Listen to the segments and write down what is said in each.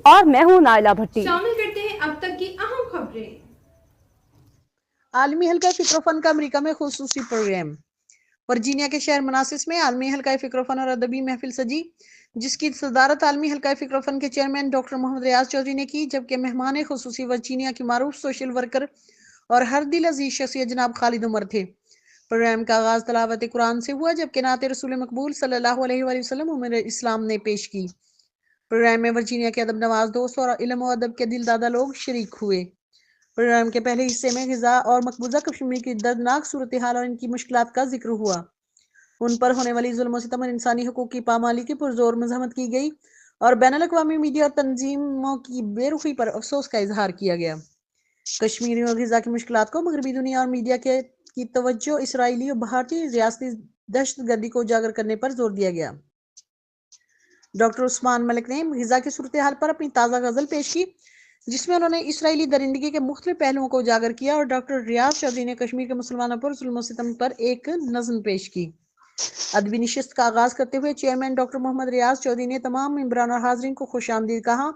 اور میں ہوں نائلہ بھٹی۔ شامل کرتے ہیں اب تک کی اہم خبریں۔ عالمی حلقہ فکر و فن کا امریکہ میں خصوصی پروگرام۔ ورجینیا کے شہر مناسس میں عالمی حلقہ فکر و فن اور ادبی محفل سجی، جس کی صدارت عالمی حلقہ فکر و فن کے چیئرمین ڈاکٹر محمد ریاض چودھری نے کی، جبکہ مہمان خصوصی ورجینیا کی معروف سوشل ورکر اور ہر دل عزیز شخصیت جناب خالد عمر تھے۔ پروگرام کا آغاز تلاوت قرآن سے ہوا، جبکہ نعت رسول مقبول صلی اللہ علیہ وآلہ وسلم عمر اسلام نے پیش کی۔ پروگرام میں ورجینیا کے ادب نواز دوست اور علم و ادب کے دل دادا لوگ شریک ہوئے۔ پروگرام کے پہلے حصے میں غذا اور مقبوضہ کشمیر کی دردناک صورتحال اور ان کی مشکلات کا ذکر ہوا۔ ان پر ہونے والی ظلم و ستم اور انسانی حقوق کی پامالی کی پرزور مذمت کی گئی اور بین الاقوامی میڈیا اور تنظیموں کی بے رخی پر افسوس کا اظہار کیا گیا۔ کشمیریوں اور غذا کی مشکلات کو مغربی دنیا اور میڈیا کی توجہ اسرائیلی اور بھارتی ریاستی دہشت گردی کو اجاگر کرنے پر زور دیا گیا۔ ڈاکٹر عثمان ملک نے غزہ کی صورتحال پر اپنی تازہ غزل پیش کی، جس میں انہوں نے اسرائیلی درندگی کے مختلف پہلوؤں کو اجاگر کیا، اور ڈاکٹر ریاض چودھری نے کشمیر کے مسلمانوں پر ظلم و ستم پر ایک نظم پیش کی۔ ادبی نشست کا آغاز کرتے ہوئے چیئرمین ڈاکٹر محمد ریاض چودھری نے تمام ممبران اور حاضرین کو خوش آمدید کہا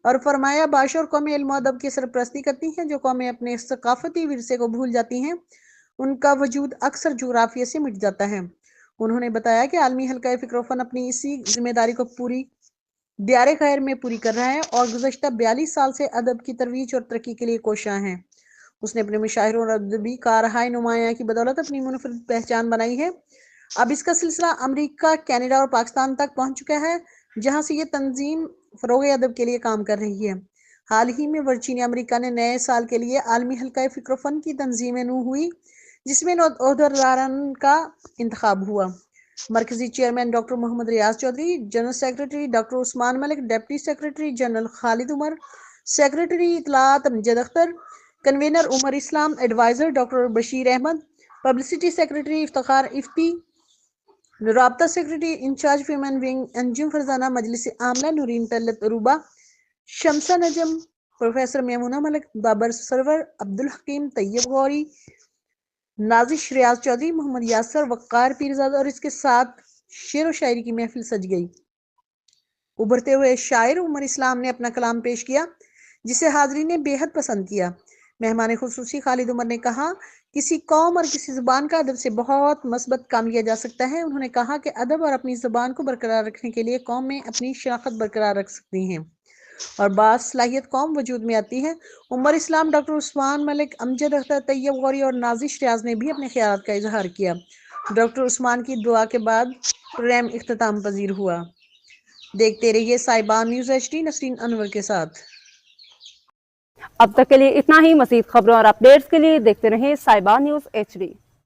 اور فرمایا، باشعور قومیں علم و ادب کی سرپرستی کرتی ہیں۔ جو قومیں اپنے ثقافتی ورثے کو بھول جاتی ہیں، ان کا وجود اکثر جغرافیے سے مٹ جاتا ہے۔ انہوں نے بتایا کہ عالمی حلقہ فکر و فن اپنی اسی ذمہ داری کو پوری دیار خیر میں پوری کر رہا ہے اور گزشتہ 42 سال سے ادب کی ترویج اور ترقی کے لیے کوشاں ہے۔ اس نے اپنے مشاعروں اور ادبی کارہائے نمایاں کی بدولت اپنی منفرد پہچان بنائی ہے۔ اب اس کا سلسلہ امریکہ، کینیڈا اور پاکستان تک پہنچ چکا ہے، جہاں سے یہ تنظیم فروغ ادب کے لیے کام کر رہی ہے۔ حال ہی میں ورجینیا، امریکہ نے نئے سال کے لیے عالمی حلقہ فکر و فن کی تنظیم نو ہوئی، جس میں عہدیداران کا انتخاب ہوا۔ مرکزی chairman doctor Muhammad Riaz Chaudhry, general secretary doctor Usman Malik, deputy secretary general Khalid Umar, secretary اطلاعات Amjad Akhtar, convener Umar Islam, adviser doctor Bashir Ahmad, publicity secretary Iftikhar Ifti, رابطہ secretary incharge women wing Anjum Farzana, مجلس عاملہ نورین طلعت عروبہ، شمسہ نجم، پروفیسر میمونہ ملک، بابر سرور، عبدالحکیم طیب غوری، نازش ریاض چودھری، محمد یاسر، وقار پیرزادہ، اور اس کے ساتھ شعر و شاعری کی محفل سج گئی۔ ابھرتے ہوئے شاعر عمر اسلام نے اپنا کلام پیش کیا، جسے حاضرین نے بے حد پسند کیا۔ مہمان خصوصی خالد عمر نے کہا، کسی قوم اور کسی زبان کا ادب سے بہت مثبت کام لیا جا سکتا ہے۔ انہوں نے کہا کہ ادب اور اپنی زبان کو برقرار رکھنے کے لیے قوم میں اپنی شناخت برقرار رکھ سکتی ہیں اور باصلاحیت قوم وجود میں آتی ہے۔ عمر اسلام، ڈاکٹر عثمان ملک، امجد اختر، طیب غوری اور نازش ریاض نے بھی اپنے خیالات کا اظہار کیا۔ ڈاکٹر عثمان کی دعا کے بعد پروگرام اختتام پذیر ہوا۔ دیکھتے رہیے صاحبان نیوز HD، نسرین انور کے ساتھ۔ اب تک کے لیے اتنا ہی۔ مزید خبروں اور اپڈیٹس کے لیے دیکھتے رہیں صاحبان نیوز HD۔